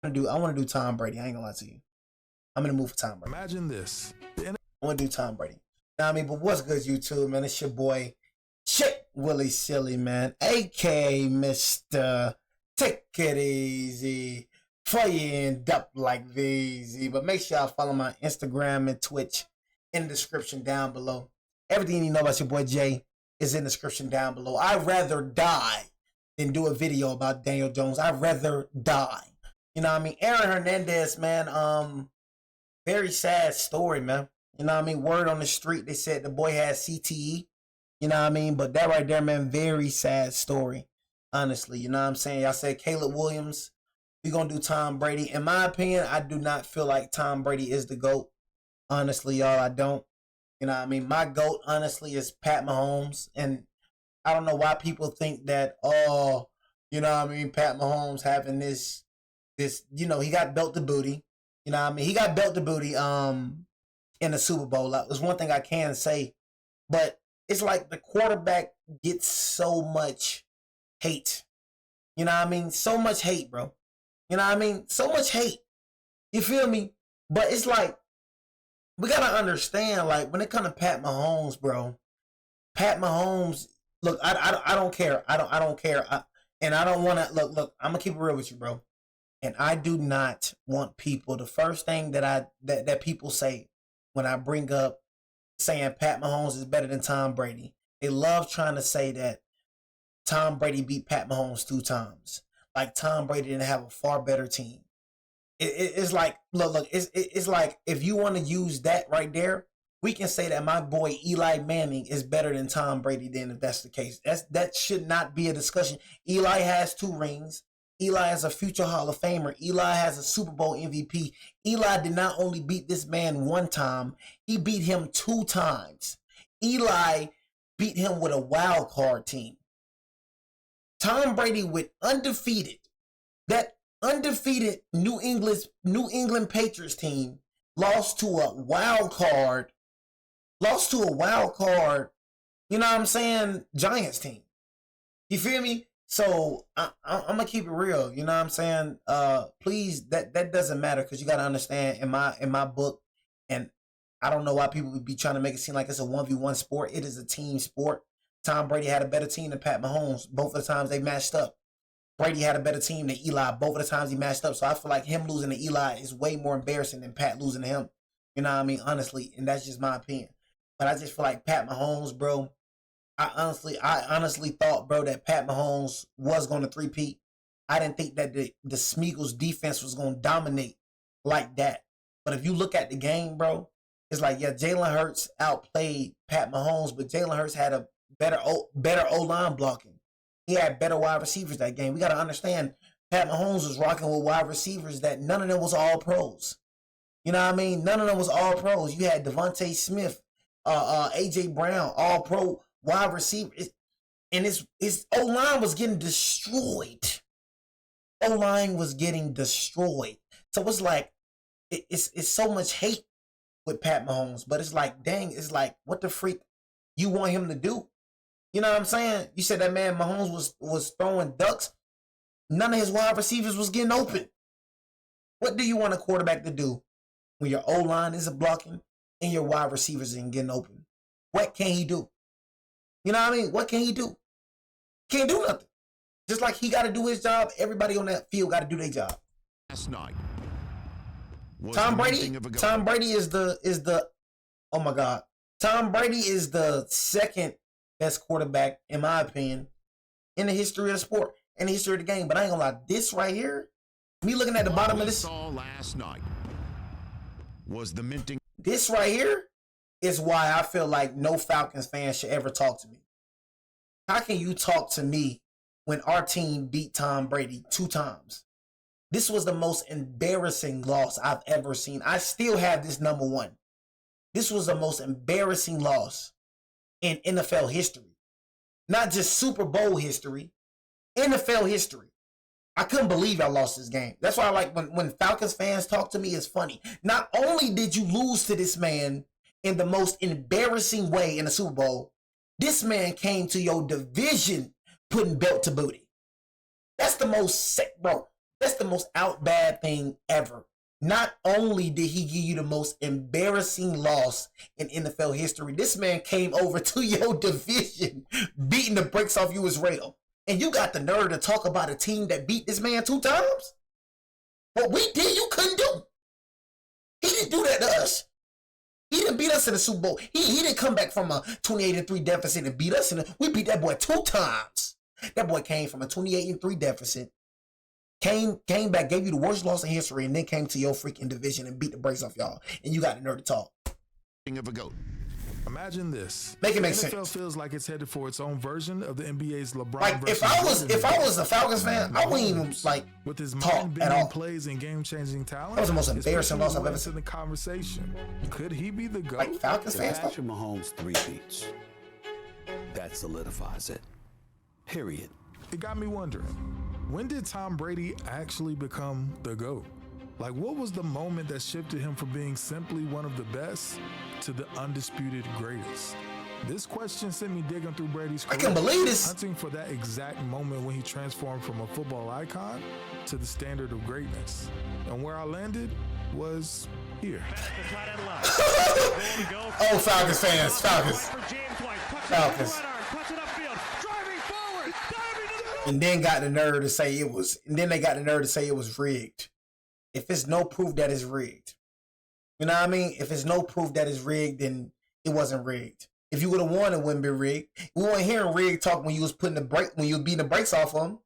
I want to do Tom Brady. I ain't gonna lie to you. I'm gonna move for Tom Brady. Imagine this. I want to do Tom Brady. Now, I mean, but what's good, YouTube, man? It's your boy, Chick Willie Silly, man, aka Mr. Take It Easy for you end up like easy. But make sure y'all follow my Instagram and Twitch in the description down below. Everything you know about your boy Jay is in the description down below. I'd rather die than do a video about Daniel Jones. I'd rather die. You know what I mean? Aaron Hernandez, man, very sad story, man. You know what I mean? Word on the street, they said the boy had CTE. You know what I mean? But that right there, man, very sad story. Honestly, you know what I'm saying? Y'all said Caleb Williams. We're going to do Tom Brady. In my opinion, I do not feel like Tom Brady is the GOAT. Honestly, y'all, I don't. You know what I mean? My GOAT, honestly, is Pat Mahomes. And I don't know why people think that, oh, you know what I mean? Pat Mahomes having this, you know, he got belt to booty. You know what I mean? He got belt to booty in the Super Bowl. There's one thing I can say. But it's like the quarterback gets so much hate. You know what I mean? So much hate, bro. You know what I mean? So much hate. You feel me? But it's like, we got to understand, like, when it comes to Pat Mahomes, bro, Pat Mahomes, look, I don't care. I don't care. And I don't want to, look, I'm going to keep it real with you, bro. And I do not want people, the first thing that people say when I bring up saying Pat Mahomes is better than Tom Brady, they love trying to say that Tom Brady beat Pat Mahomes 2 times. Like Tom Brady didn't have a far better team. It's like, look, it's like if you want to use that right there, we can say that my boy Eli Manning is better than Tom Brady then, if that's the case. That should not be a discussion. Eli has 2 rings. Eli is a future Hall of Famer. Eli has a Super Bowl MVP. Eli did not only beat this man 1 time, he beat him 2 times. Eli beat him with a wild card team. Tom Brady with undefeated, that undefeated New England Patriots team lost to a wild card, you know what I'm saying, Giants team. You feel me? So I'm gonna keep it real, you know what I'm saying? Please, that doesn't matter, because you gotta understand in my book, and I don't know why people would be trying to make it seem like it's a 1v1 sport. It is a team sport. Tom Brady had a better team than Pat Mahomes both of the times they matched up. Brady had a better team than Eli both of the times he matched up. So I feel like him losing to Eli is way more embarrassing than Pat losing to him. You know what I mean? Honestly, and that's just my opinion. But I just feel like Pat Mahomes, bro, I honestly thought, bro, that Pat Mahomes was going to three-peat. I didn't think that the Smeagol's defense was going to dominate like that. But if you look at the game, bro, it's like, yeah, Jalen Hurts outplayed Pat Mahomes, but Jalen Hurts had a better O-line blocking. He had better wide receivers that game. We got to understand, Pat Mahomes was rocking with wide receivers that none of them was all pros. You know what I mean? None of them was all pros. You had Devontae Smith, A.J. Brown, all pro wide receivers. And his O-line was getting destroyed. O-line was getting destroyed. So it's like, it's so much hate with Pat Mahomes. But it's like, dang, it's like, what the freak you want him to do? You know what I'm saying? You said that man Mahomes was throwing ducks. None of his wide receivers was getting open. What do you want a quarterback to do when your O-line isn't blocking and your wide receivers ain't getting open? What can he do? You know what I mean? What can he do? Can't do nothing. Just like he got to do his job, everybody on that field got to do their job. Last night, Tom Brady is the oh my God. Tom Brady is the second best quarterback, in my opinion, in the history of the sport, in the history of the game. But I ain't gonna lie, this right here, me looking at the bottom of this, saw last night was the minting. This right here is why I feel like no Falcons fan should ever talk to me. How can you talk to me when our team beat Tom Brady 2 times? This was the most embarrassing loss I've ever seen. I still have this number 1. This was the most embarrassing loss in NFL history. Not just Super Bowl history, NFL history. I couldn't believe I lost this game. That's why I like when Falcons fans talk to me, it's funny. Not only did you lose to this man in the most embarrassing way in the Super Bowl, this man came to your division putting belt to booty. That's the most sick, bro. That's the most out bad thing ever. Not only did he give you the most embarrassing loss in NFL history, this man came over to your division, beating the brakes off you as Israel. And you got the nerve to talk about a team that beat this man 2 times? What we did, you couldn't do. He didn't do that to us. He didn't beat us in the Super Bowl. He didn't come back from a 28-3 deficit and beat us. We beat that boy 2 times. That boy came from a 28-3 deficit. Came back, gave you the worst loss in history, and then came to your freaking division and beat the brakes off y'all. And you got the nerve to talk. Of a goat. Imagine this. Make it make the NFL sense. feels like it's headed for its own version of the NBA's LeBron. Like if I was a Falcons fan, I wouldn't even like with his talk at all. plays and game-changing talent. That was the most embarrassing loss I've ever seen in the conversation. Could he be the GOAT? Like Falcons fans. Patrick Mahomes 3 peats. That solidifies it. Period. It got me wondering, when did Tom Brady actually become the GOAT? Like, what was the moment that shifted him from being simply one of the best to the undisputed greatest? This question sent me digging through Brady's career, I can't believe this. hunting for that exact moment when he transformed from a football icon to the standard of greatness. And where I landed was here. Oh, Falcons fans, Falcons. And then got the nerve to say it was, and then they got the nerve to say it was rigged. If there's no proof that it's rigged, you know what I mean? If there's no proof that it's rigged, then it wasn't rigged. If you would have won, it wouldn't be rigged. We weren't hearing rigged talk when you was putting the brake, when you was beating the brakes off of them.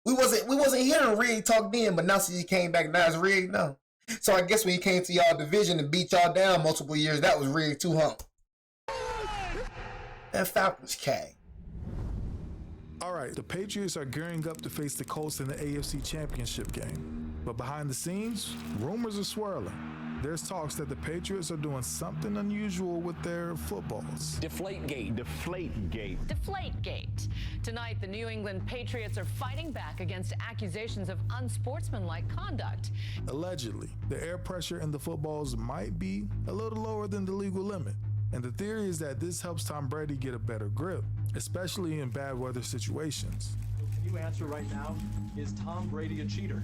We wasn't hearing rigged talk then, but now since you came back, now it's rigged now. So I guess when you came to y'all division and beat y'all down multiple years, that was rigged too, huh? That Falcons came. All right, the Patriots are gearing up to face the Colts in the AFC Championship game. But behind the scenes, rumors are swirling. There's talks that the Patriots are doing something unusual with their footballs. Deflategate. Deflategate. Deflategate. Tonight, the New England Patriots are fighting back against accusations of unsportsmanlike conduct. Allegedly, the air pressure in the footballs might be a little lower than the legal limit. And the theory is that this helps Tom Brady get a better grip, especially in bad weather situations. Can you answer right now? Is Tom Brady a cheater?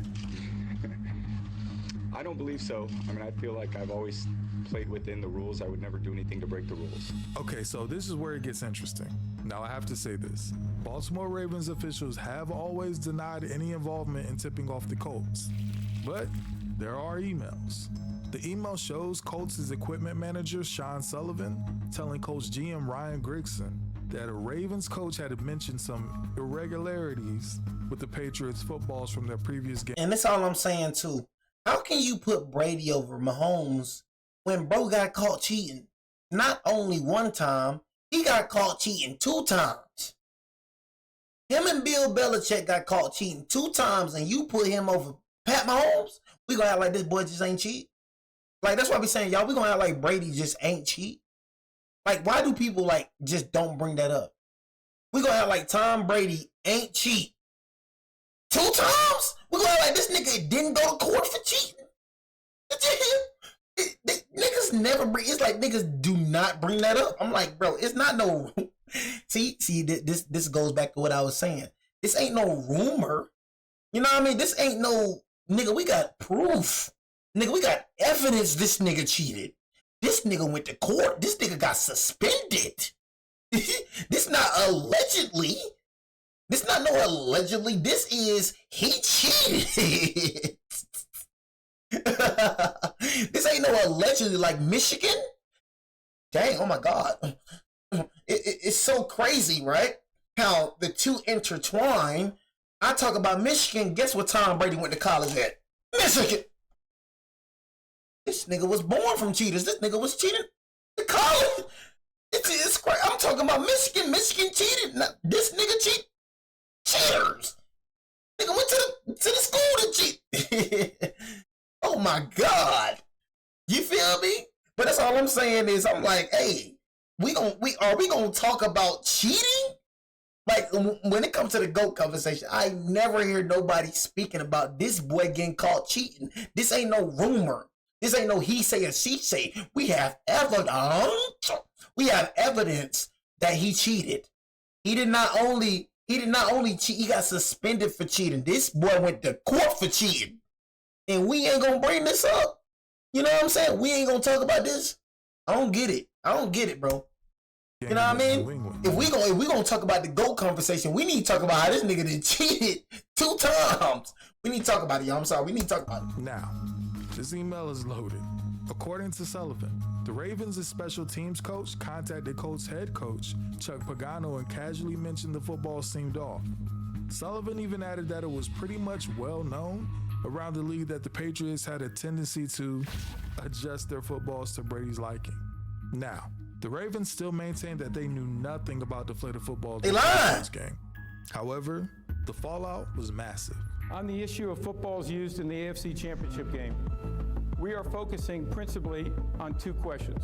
I don't believe so. I mean, I feel like I've always played within the rules. I would never do anything to break the rules. Okay, so this is where it gets interesting. Now, I have to say this. Baltimore Ravens officials have always denied any involvement in tipping off the Colts. But there are emails. The email shows Colts' equipment manager, Sean Sullivan, telling Coach GM Ryan Grigson that a Ravens coach had mentioned some irregularities with the Patriots footballs from their previous game. And that's all I'm saying too. How can you put Brady over Mahomes when bro got caught cheating? Not only 1 time, he got caught cheating 2 times. Him and Bill Belichick got caught cheating 2 times, and you put him over Pat Mahomes? We gonna act like this boy just ain't cheat? Like, that's why I be saying, y'all, we gonna act like Brady just ain't cheat? Like, why do people, like, just don't bring that up? We gonna act like Tom Brady ain't cheat 2 times? We gonna act like this nigga didn't go to court for cheating? Niggas never bring, it's like niggas do not bring that up. I'm like, bro, it's not no, see, this goes back to what I was saying. This ain't no rumor. You know what I mean? This ain't no, nigga, we got proof. Nigga, we got evidence this nigga cheated. This nigga went to court. This nigga got suspended. This not allegedly. This not no allegedly. This is he cheated. This ain't no allegedly like Michigan. Dang, oh my God. It's so crazy, right? How the two intertwine. I talk about Michigan. Guess what Tom Brady went to college at? Michigan. This nigga was born from cheaters. This nigga was cheating to college. It's crazy. I'm talking about Michigan. Michigan cheated. Now, this nigga cheaters. Nigga went to the school to cheat. Oh my God. You feel me? But that's all I'm saying is I'm like, hey, are we gonna talk about cheating? Like, when it comes to the GOAT conversation, I never hear nobody speaking about this boy getting caught cheating. This ain't no rumor. This ain't no he say or she say. We have evidence. We have evidence that he cheated. He did not only He did not only cheat, he got suspended for cheating. This boy went to court for cheating. And we ain't gonna bring this up. You know what I'm saying? We ain't gonna talk about this. I don't get it. I don't get it, bro. You know what I mean? If we gonna talk about the GOAT conversation, we need to talk about how this nigga done cheated 2 times. We need to talk about it, y'all. I'm sorry. We need to talk about it. Now, this email is loaded. According to Sullivan, the Ravens' special teams coach contacted Colts head coach Chuck Pagano and casually mentioned the football seemed off. Sullivan even added that it was pretty much well known around the league that the Patriots had a tendency to adjust their footballs to Brady's liking. Now, the Ravens still maintain that they knew nothing about deflated footballs in the game. However, the fallout was massive. On the issue of footballs used in the AFC Championship game, we are focusing principally on 2 questions.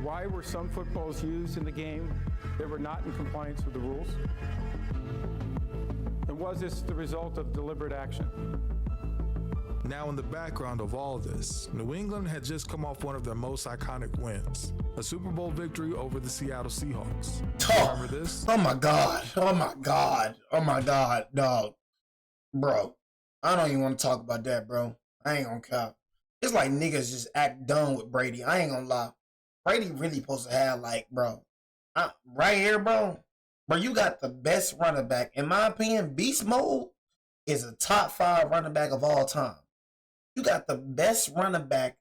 Why were some footballs used in the game that were not in compliance with the rules? And was this the result of deliberate action? Now, in the background of all this, New England had just come off one of their most iconic wins, a Super Bowl victory over the Seattle Seahawks. Remember this? Oh my God. Oh my God. Oh my God, dog. Bro, I don't even want to talk about that, bro. I ain't gonna cap. It's like niggas just act done with Brady. I ain't gonna lie. Brady really supposed to have, like, bro, right here, bro. Bro, you got the best running back. In my opinion, Beast Mode is a top 5 running back of all time. You got the best running back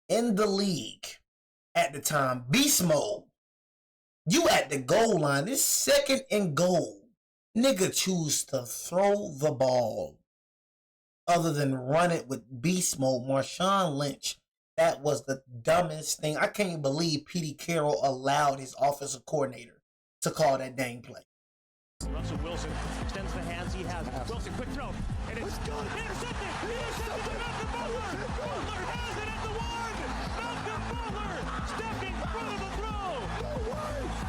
in the league at the time. Beast Mode. You at the goal line. This 2nd and goal. Nigga choose to throw the ball other than run it with beast mode. Marshawn Lynch, that was the dumbest thing. I can't believe Petey Carroll allowed his offensive coordinator to call that dang play. Russell Wilson extends the hands he has. Wilson, quick throw. And it's gone. Intercepted. Intercepted to Malcolm Butler. Butler has it at the 1. Malcolm Butler stepping in front of the throw.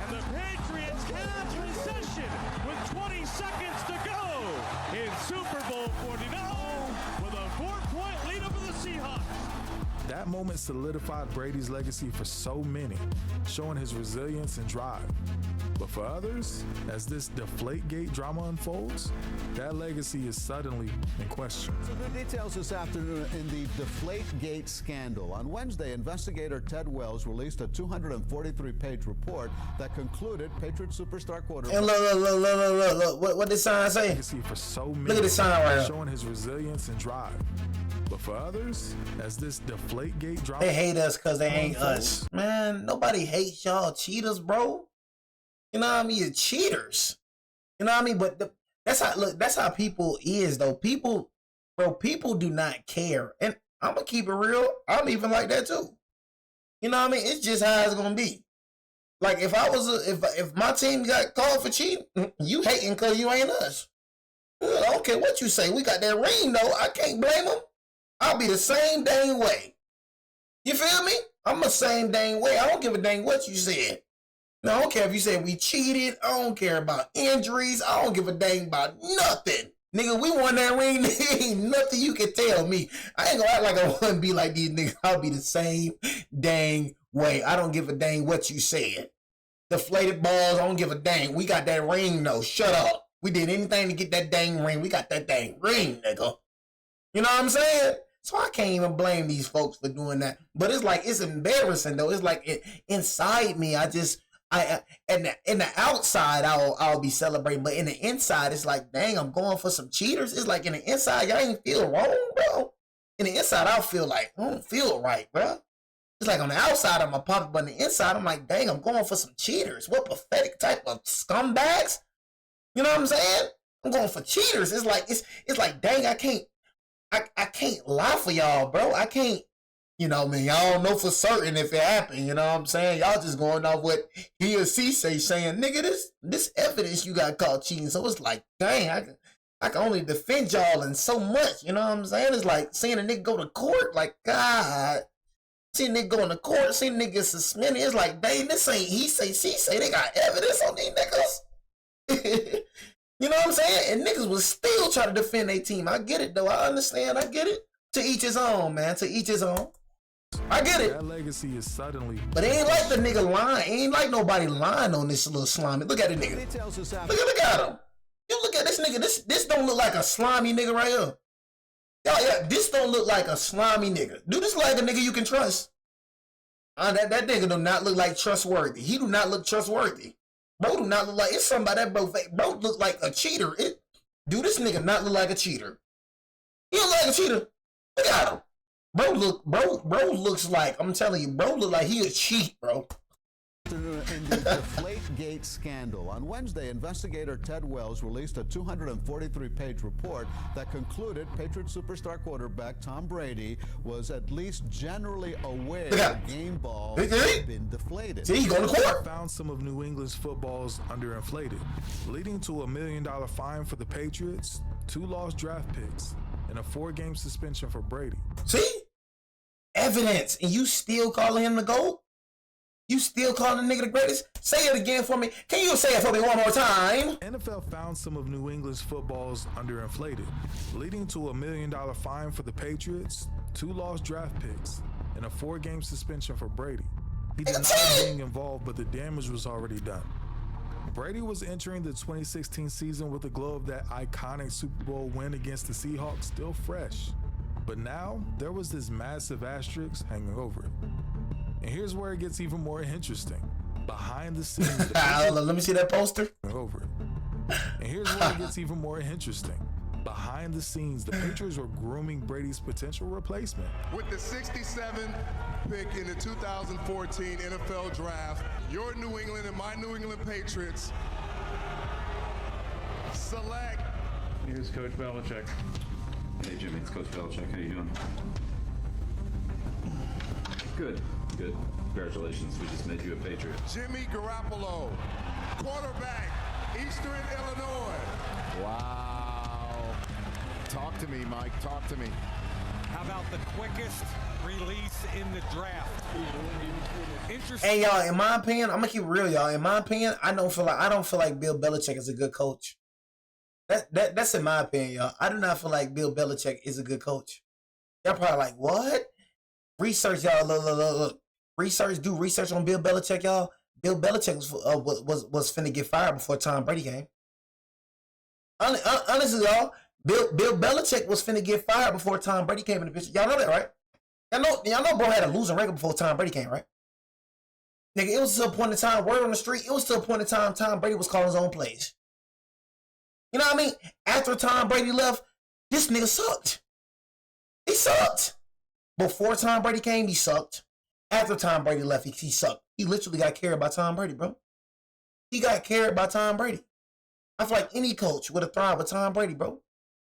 And the Patriots have possession with 20 seconds to go in Super Bowl 49 with a 4-point lead over the Seahawks. That moment solidified Brady's legacy for so many, showing his resilience and drive. But for others, as this Deflategate drama unfolds, that legacy is suddenly in question. So the details this afternoon in the Deflategate scandal. On Wednesday, investigator Ted Wells released a 243-page report that concluded Patriot superstar quarterback. And look. What did sign say? Legacy for so many, look at the sign right here. Showing his resilience and drive. But for others, as this Deflategate drama, they hate us because they ain't us. Man, nobody hates y'all cheaters, bro. You know what I mean? You're cheaters. You know what I mean? But that's how people is, though. People do not care. And I'm gonna keep it real. I'm even like that too. You know what I mean? It's just how it's gonna be. Like if my team got called for cheating, you hating because you ain't us. I don't care what you say. We got that ring though. I can't blame them. I'll be the same dang way. You feel me? I'm the same dang way. I don't give a dang what you said. Now, I don't care if you said we cheated. I don't care about injuries. I don't give a dang about nothing. Nigga, we won that ring. There ain't nothing you can tell me. I ain't gonna act like I want to be like these niggas. I'll be the same dang way. I don't give a dang what you said. Deflated balls, I don't give a dang. We got that ring, though. Shut up. We did anything to get that dang ring. We got that dang ring, nigga. You know what I'm saying? So I can't even blame these folks for doing that. But it's like, it's embarrassing, though. It's like inside me, in the outside, I'll be celebrating. But in the inside, it's like, dang, I'm going for some cheaters. It's like in the inside, y'all ain't feel wrong, bro. In the inside, I'll feel like, I don't feel right, bro. It's like on the outside, I'm a pop, but on the inside, I'm like, dang, I'm going for some cheaters. What pathetic type of scumbags? You know what I'm saying? I'm going for cheaters. It's like, dang, I can't lie for y'all, bro. I can't, you know, man, y'all don't know for certain if it happened, you know what I'm saying? Y'all just going off what he or she saying, nigga, this evidence you got caught cheating. So it's like, dang, I can only defend y'all in so much, you know what I'm saying? It's like seeing a nigga go to court, like, God. Seeing a nigga go to court, seeing a nigga get suspended, it's like, dang, this ain't he say, she say, they got evidence on these niggas. You know what I'm saying? And niggas will still try to defend their team. I get it, though. I understand. I get it. To each his own, man. To each his own. I get it. That legacy is suddenly. But it ain't like the nigga lying. Ain't like nobody lying on this little slimy. Look at the nigga. Look at him. You look at this nigga. This don't look like a slimy nigga right here. Yeah, this don't look like a slimy nigga. Do this like a nigga you can trust. That nigga do not look like trustworthy. He do not look trustworthy. Bro do not look like, it's somebody that bro look like a cheater. Do this nigga not look like a cheater? He look like a cheater. Look at him. Bro looks like, I'm telling you, bro look like he a cheat, bro. In the Deflategate scandal. On Wednesday, investigator Ted Wells released a 243-page report that concluded Patriot superstar quarterback Tom Brady was at least generally aware that game balls had been deflated. See, he going to court. Found some of New England's footballs underinflated, leading to a $1 million fine for the Patriots, 2 lost draft picks, and a 4-game suspension for Brady. See? Evidence. And you still calling him the GOAT? You still calling the nigga the greatest? Say it again for me. Can you say it for me one more time? NFL found some of New England's footballs underinflated, leading to a $1 million fine for the Patriots, 2 lost draft picks, and a 4-game suspension for Brady. He denied being involved, but the damage was already done. Brady was entering the 2016 season with the glow of that iconic Super Bowl win against the Seahawks still fresh. But now, there was this massive asterisk hanging over it. And here's where it gets even more interesting. Behind the scenes, let me see that poster. Over it. And here's where it gets even more interesting. Behind the scenes, the Patriots were grooming Brady's potential replacement. With the 67th pick in the 2014 NFL Draft, your New England and my New England Patriots select. Here's Coach Belichick. Hey Jimmy, it's Coach Belichick. How you doing? Good. Good. Congratulations. We just made you a Patriot. Jimmy Garoppolo, quarterback, Eastern Illinois. Wow. Talk to me, Mike. Talk to me. How about the quickest release in the draft? Interesting. Hey y'all, in my opinion, I'm gonna keep it real, y'all. In my opinion, I don't feel like Bill Belichick is a good coach. That's in my opinion, y'all. I do not feel like Bill Belichick is a good coach. Y'all probably like, what? Research, y'all. Look. Do research on Bill Belichick, y'all. Bill Belichick was finna get fired before Tom Brady came. Honestly, y'all, Bill Belichick was finna get fired before Tom Brady came in the picture. Y'all know that, right? Y'all know bro had a losing record before Tom Brady came, right? Nigga, it was to a point in time, word on the street, it was to a point in time Tom Brady was calling his own plays. You know what I mean? After Tom Brady left, this nigga sucked. He sucked. Before Tom Brady came, he sucked. After Tom Brady left, he sucked. He literally got carried by Tom Brady, bro. He got carried by Tom Brady. I feel like any coach would have thrived with Tom Brady, bro.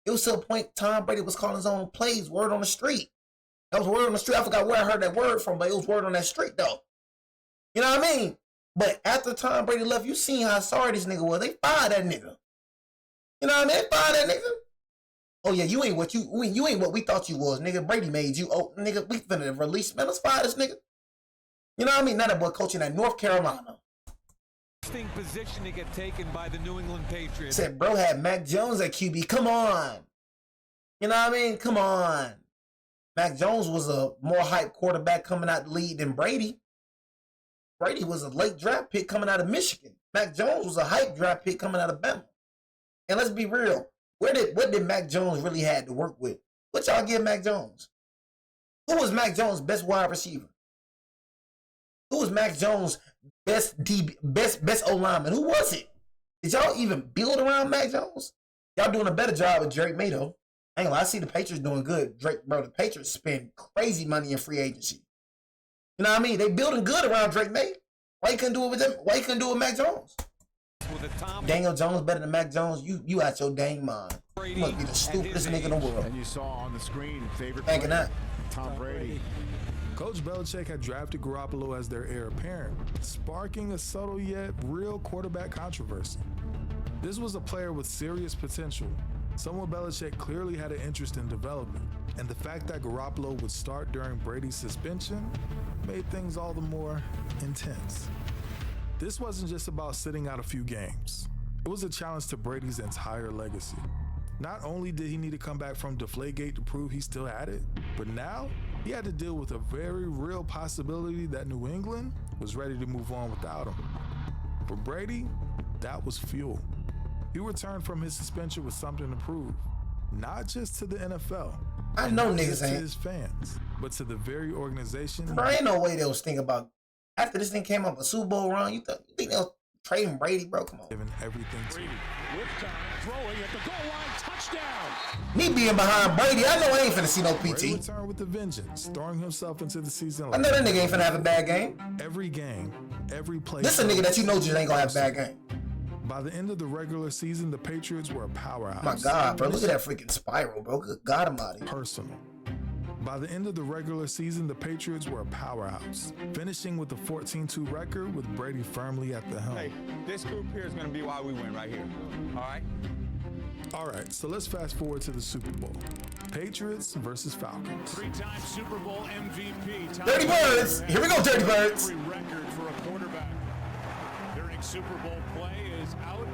It was to a point Tom Brady was calling his own plays, word on the street. That was word on the street. I forgot where I heard that word from, but it was word on that street, though. You know what I mean? But after Tom Brady left, you seen how sorry this nigga was. They fired that nigga. You know what I mean? They fired that nigga. Oh yeah, you ain't what we thought you was, nigga. Brady made you. Oh, nigga, we finna release, man. Let's fire this nigga. You know what I mean? Not that boy coaching at North Carolina. Interesting position to get taken by the New England Patriots. Said bro had Mac Jones at QB. Come on. You know what I mean? Come on. Mac Jones was a more hyped quarterback coming out the league than Brady. Brady was a late draft pick coming out of Michigan. Mac Jones was a hype draft pick coming out of Bama. And let's be real. What did Mac Jones really had to work with? What y'all give Mac Jones? Who was Mac Jones' best wide receiver? Who was Mac Jones' best O-lineman? Who was it? Did y'all even build around Mac Jones? Y'all doing a better job with Drake May, though. I ain't gonna lie, I see the Patriots doing good. Drake, bro, the Patriots spend crazy money in free agency. You know what I mean? They building good around Drake May. Why you couldn't do it with them? Why you couldn't do it with Mac Jones? Daniel Jones better than Mac Jones? You out your dang mind. You must be the stupidest nigga in the world. And you saw on the screen, favorite Thinking player, that. Tom Brady. Coach Belichick had drafted Garoppolo as their heir apparent, sparking a subtle yet real quarterback controversy. This was a player with serious potential, someone Belichick clearly had an interest in development, and the fact that Garoppolo would start during Brady's suspension made things all the more intense. This wasn't just about sitting out a few games. It was a challenge to Brady's entire legacy. Not only did he need to come back from Deflategate to prove he still had it, but now He had to deal with a very real possibility that New England was ready to move on without him. For Brady, that was fuel. He returned from his suspension with something to prove, not just to the NFL. I know niggas to ain't. his fans, but to the very organization. Bro, ain't no way they was thinking about after this thing came up a Super Bowl run. You think they'll trade Brady, bro? Come on. Giving everything to Brady with time, throwing at the goal line, touchdown. Me being behind Brady, I know I ain't finna see no Brady PT. returned with a vengeance, throwing himself into the season. I know that nigga ain't finna have a bad game. Every game, every play. This a nigga that you know just ain't gonna have a bad game. By the end of the regular season, the Patriots were a powerhouse. My God, bro, look at that freaking spiral, bro. Good God Almighty. Personal. By the end of the regular season, the Patriots were a powerhouse, finishing with a 14-2 record with Brady firmly at the helm. Hey, this group here is going to be why we win right here. All right? All right, so let's fast forward to the Super Bowl. Patriots versus Falcons. Three-time Super Bowl MVP. Dirty Birds. Here we go, Dirty Birds. Every record for a quarterback during Super Bowl play is out,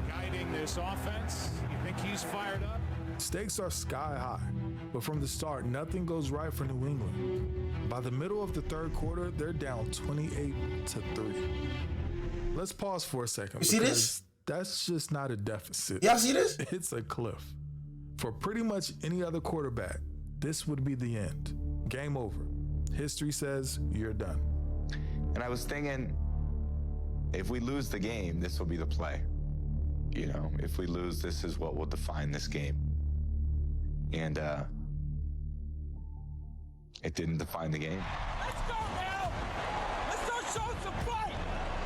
guiding this offense. You think he's fired up? Stakes are sky high, but from the start, nothing goes right for New England. By the middle of the third quarter, they're down 28-3. Let's pause for a second. You see this? That's just not a deficit. Y'all see this? It's a cliff. For pretty much any other quarterback, this would be the end. Game over. History says you're done. And I was thinking, if we lose the game, this will be the play. You know, if we lose, this is what will define this game. And it didn't define the game. Let's go now! Let's start showing some fight!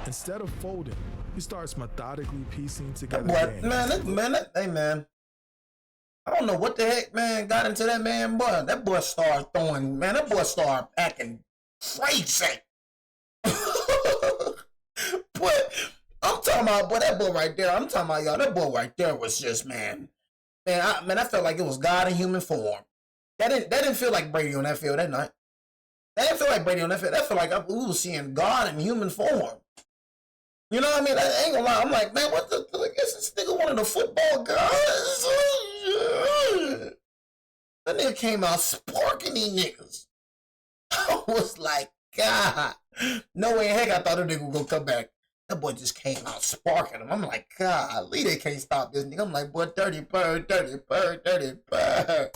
Instead of folding, he starts methodically piecing together Boy, games. hey man. I don't know what the heck, man, got into that man, boy. That boy started throwing, man, that boy started acting crazy. Boy, I'm talking about, boy, that boy right there, I'm talking about, y'all, that boy right there was just, man, I felt like it was God in human form. That didn't feel like Brady on that field that night. That didn't feel like Brady on that field. That felt like we were seeing God in human form. You know what I mean? I ain't gonna lie. I'm like, man, what the? I guess this nigga one of the football guys. That nigga came out sparking these niggas. I was like, God, no way in heck I thought that nigga was gonna come back. That boy just came out sparking him. I'm like, God, they can't stop this nigga. I'm like, boy, dirty bird, dirty bird, dirty bird.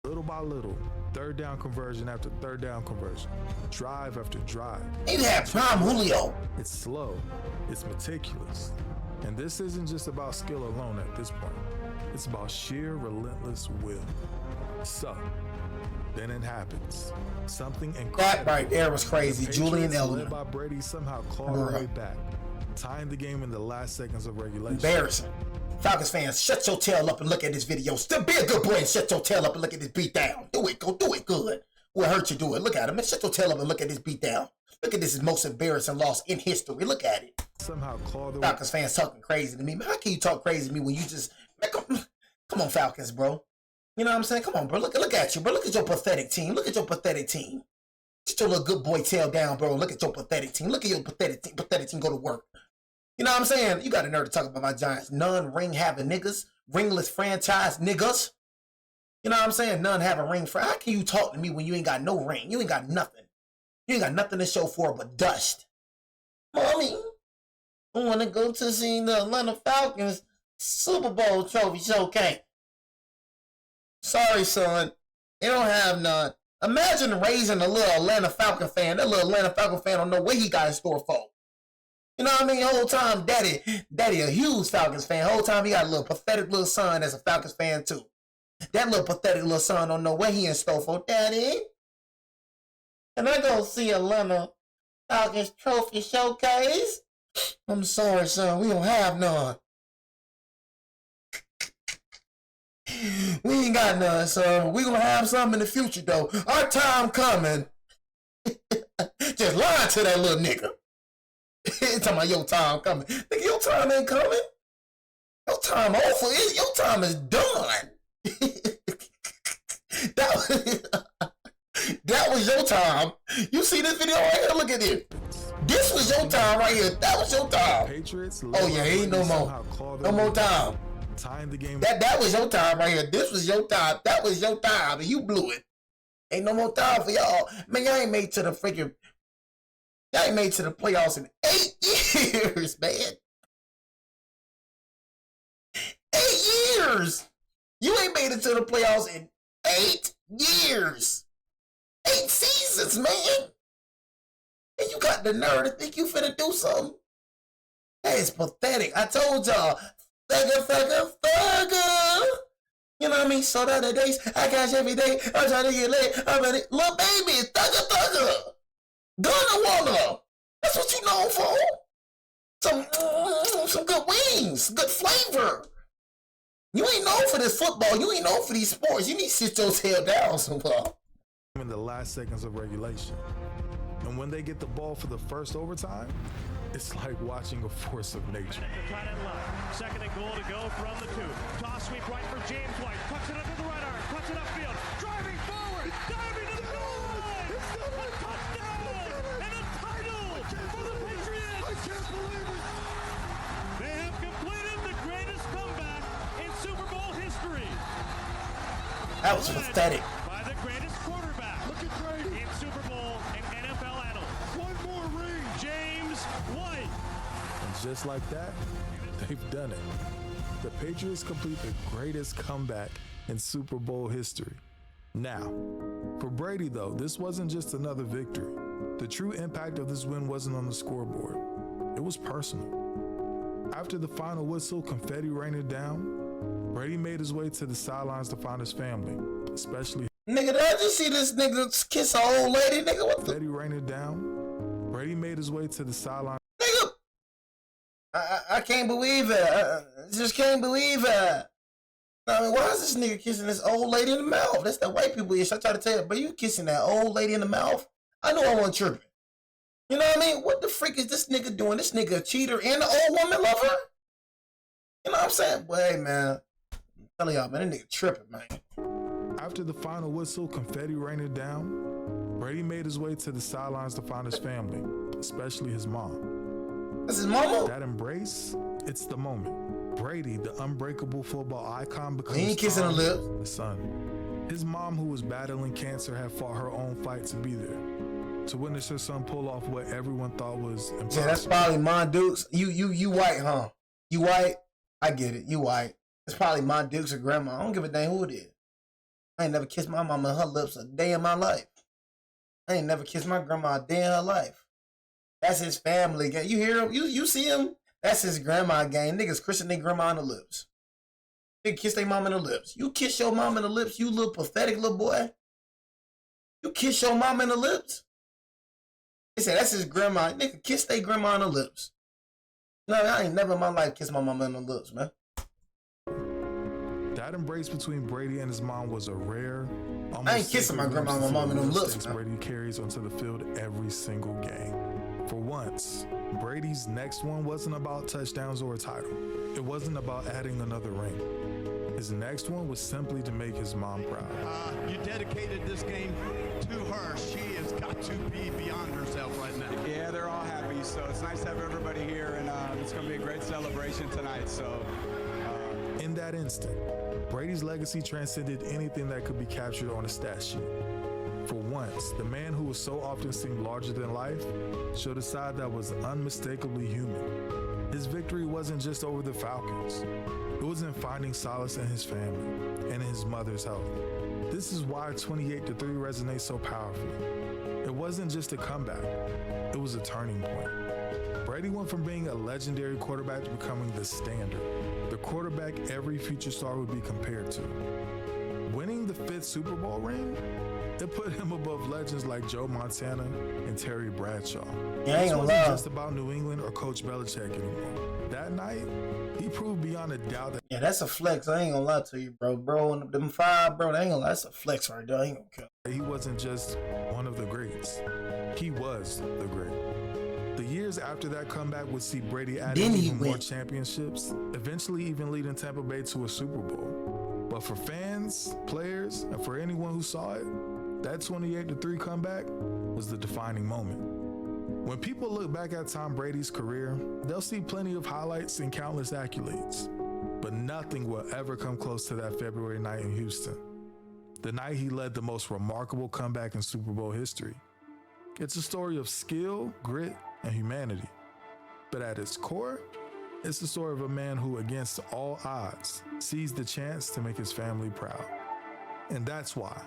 Little by little, third down conversion after third down conversion, drive after drive. He had prime Julio. It's slow, it's meticulous. And this isn't just about skill alone at this point. It's about sheer relentless will. So, then it happens. Something incredible. That right there was crazy. Julian Edelman. Led by Brady somehow clawed their way back, tying the game in the last seconds of regulation. Embarrassing. Falcons fans, shut your tail up and look at this video. Still be a good boy and shut your tail up and look at this beat down. Do it, go do it good. What hurt you do it? Look at him and shut your tail up and look at this beat down. Look at this most embarrassing loss in history. Look at it. Somehow clawed Falcons fans talking crazy to me. Man, how can you talk crazy to me when you just come on, Falcons, bro? You know what I'm saying? Come on, bro. Look at you, bro. Look at your pathetic team. Look at your pathetic team. Get your little good boy tail down, bro. Look at your pathetic team. Look at your pathetic team go to work. You know what I'm saying? You got a nerve to talk about my Giants. None ring having niggas. Ringless franchise niggas. You know what I'm saying? None have a ring. How can you talk to me when you ain't got no ring? You ain't got nothing. You ain't got nothing to show for it but dust. Mommy, I want to go to see the Atlanta Falcons Super Bowl trophy showcase. Sorry, son. They don't have none. Imagine raising a little Atlanta Falcon fan. That little Atlanta Falcon fan don't know what he got in store for. You know what I mean? The whole time, daddy a huge Falcons fan. The whole time he got a little pathetic little son that's a Falcons fan too. That little pathetic little son don't know what he in store for. Daddy, can I go see Atlanta Falcons trophy showcase? I'm sorry, son. We don't have none. We ain't got none, son. We gonna have some in the future, though. Our time coming. Just lying to that little nigga. Talking about your time coming. Nigga, your time ain't coming. Your time over. Your time is done. That was your time. You see this video right here? Look at this. This was your time right here. That was your time. Patriots. Oh yeah, ain't no more. No more time. Tying the game. That was your time right here. This was your time. That was your time. And you blew it. Ain't no more time for y'all. Man, y'all ain't made to the playoffs in 8 years, man. 8 years. You ain't made it to the playoffs in 8 years. 8 seasons, man. And you got the nerve to think you finna do something. That is pathetic. I told y'all. Thugger. You know what I mean? So the other days, I got you every day. I'm trying to get laid. I'm ready. Little baby, thugger. Gunna wanna. That's what you known for. Some good wings, good flavor. You ain't known for this football. You ain't known for these sports. You need to sit your tail down somewhere. In the last seconds of regulation. And when they get the ball for the first overtime, it's like watching a force of nature. Tight end left. Second and goal to go from the 2. Toss sweep right for James White. Cuts it under the right arm. Cuts it upfield. Driving forward. Diving to the goal line. A touchdown. And a title for the Patriots. I can't believe it. They have completed the greatest comeback in Super Bowl history. That was pathetic. By the greatest quarterback. Look at Brady. In Super Bowl and NFL annals. One more ring. James White. And just like that, they've done it. The Patriots complete the greatest comeback in Super Bowl history. Now, for Brady though, this wasn't just another victory. The true impact of this win wasn't on the scoreboard. It was personal. After the final whistle, confetti rained down, Brady made his way to the sidelines to find his family, especially. Nigga, did I just see this nigga kiss an old lady? Nigga, what the? Confetti rained down. Brady made his way to the sideline. Nigga, I can't believe it. I just can't believe it. I mean, why is this nigga kissing this old lady in the mouth? That's that white people ish. I try to tell you, but you kissing that old lady in the mouth? I know I wasn't tripping. You know what I mean? What the freak is this nigga doing? This nigga a cheater and an old woman lover? You know what I'm saying? Boy, hey, man. I'm telling y'all, man, that nigga tripping, man. After the final whistle, confetti rained down. Brady made his way to the sidelines to find his family, especially his mom. That's his mama? That embrace, it's the moment. Brady, the unbreakable football icon, becomes he ain't kissing her lips. The son. His mom, who was battling cancer, had fought her own fight to be there. To witness her son pull off what everyone thought was impossible. Yeah, that's probably Mon Dukes. You white, huh? You white? I get it. You white. It's probably Mon Dukes or grandma. I don't give a damn who it is. I ain't never kissed my mama in her lips a day in my life. I ain't never kissed my grandma a day in her life. That's his family game. You hear him? You see him? That's his grandma game. Niggas kissing their grandma in the lips. They kiss their mom in the lips. You kiss your mom in the lips, you little pathetic little boy. You kiss your mom in the lips? They said that's his grandma. Nigga, kiss their grandma in the lips. No, I ain't never in my life kissed my mama in the lips, man. That embrace between Brady and his mom was a rare, I ain't kissing my grandma and my mom in them lips, man. Brady carries onto the field every single game. For once, Brady's next one wasn't about touchdowns or a title. It wasn't about adding another ring. His next one was simply to make his mom proud. You dedicated this game to her. She has got to be beyond herself right now. Yeah, they're all happy, so it's nice to have everybody here, and it's going to be a great celebration tonight. So, in that instant, Brady's legacy transcended anything that could be captured on a stat sheet. For once, the man who was so often seen larger than life showed a side that was unmistakably human. His victory wasn't just over the Falcons. It was in finding solace in his family and in his mother's health. This is why 28-3 resonates so powerfully. It wasn't just a comeback, it was a turning point. Brady went from being a legendary quarterback to becoming the standard, the quarterback every future star would be compared to. Winning the 5th Super Bowl ring? It put him above legends like Joe Montana and Terry Bradshaw. This wasn't just about New England or Coach Belichick anymore. That night, he proved beyond a doubt that that's a flex. I ain't gonna lie to you, bro. Bro, them 5, bro, they ain't gonna lie. That's a flex right there. I ain't gonna care. He wasn't just one of the greats. He was the great. The years after that comeback would see Brady add even more championships, eventually even leading Tampa Bay to a Super Bowl. But for fans, players, and for anyone who saw it, that 28-3 comeback was the defining moment. When people look back at Tom Brady's career, they'll see plenty of highlights and countless accolades. But nothing will ever come close to that February night in Houston. the night he led the most remarkable comeback in Super Bowl history. It's a story of skill, grit, and humanity. But at its core, it's the story of a man who, against all odds, seized the chance to make his family proud. And that's why,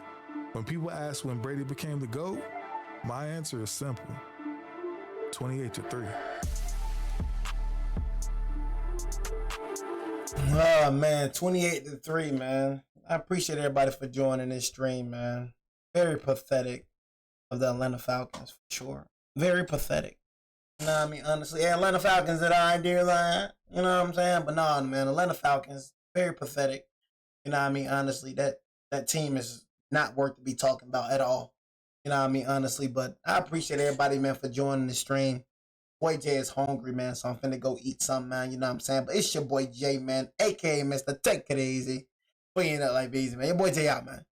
when people ask when Brady became the GOAT, my answer is simple. 28-3. Oh, man, 28-3, man. I appreciate everybody for joining this stream, man. Very pathetic of the Atlanta Falcons, for sure. Very pathetic. You know what I mean? Honestly, yeah, Atlanta Falcons did I do that. You know what I'm saying? But no, man, Atlanta Falcons, very pathetic. You know what I mean? Honestly, that team is not worth to be talking about at all. You know what I mean? Honestly, but I appreciate everybody, man, for joining the stream. Boy Jay is hungry, man, so I'm finna go eat something, man. You know what I'm saying? But it's your boy Jay, man, a.k.a. Mr. Take It Easy. We ain't up like easy, man. Your boy Jay out, man.